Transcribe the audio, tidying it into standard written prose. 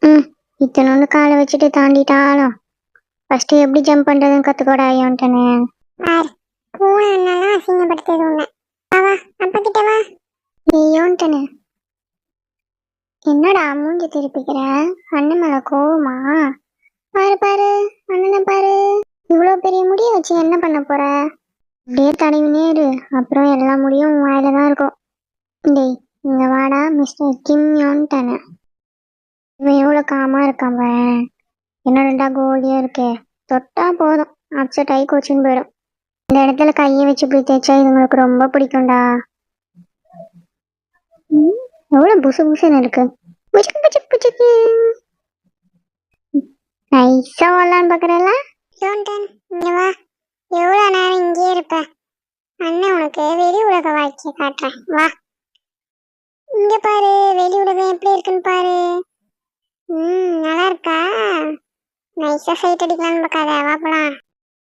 ம். இத்தனோண்டு காலை வச்சுட்டு தாண்டிட்டாலும் ஃபர்ஸ்ட் எப்படி ஜம்ப் பண்றதுன்னு கத்துக்கோடா ஐயோன்ட்டனே. பார் பூனை அண்ணெல்லாம் அசிங்கப்படுத்தது உன்னை. வா அப்பா கிட்ட வா. ஐயோன்ட்டனே. என்னடா மூஞ்சி திருப்பிக்கிற? அண்ணன் மேல கோவமா? பாரு பாரு அண்ணனை பாரு. இவ்வளோ பெரிய முடிய வச்சு என்ன பண்ண போற? அப்படியே தடவினே இரு, அப்புறம் எல்லா முடியும் உன் வாயில தான் இருக்கும். டேய் இங்க வாடா மிஸ்டர் கிம் யோன்ட்டனே. இவன் எவ்வளோ காமா இருக்கான் பாரு. என்ன ரெண்டா கோலியா இருக்கே, தொட்டா போதும் அப்செட் ஆகி கோச்சின்னு போயிடும். இந்த இடத்துல கையை வச்சு இப்படி தேய்ச்சா இதுங்களுக்கு ரொம்ப பிடிக்கும்டா. எவ்வளோ புசு புசுன்னு இருக்கு. புச்சுக்கு புச்சுக்கு புச்சுக்கு. நைஸா வரலான்னு பார்க்குறல. ஜோன்டன் இங்க வா. எவ்வளோ நேரம் இங்கே இருப்ப? அண்ணன் உனக்கு வெளி உலக வாழ்க்கையை காட்டுறேன் வா. இங்க பாரு வெளி உலகம் எப்படி இருக்குன்னு பாரு. நல்லா இருக்கா? நைஸா சைட் அடிக்கலான்னு பார்க்காத, வா போலாம்.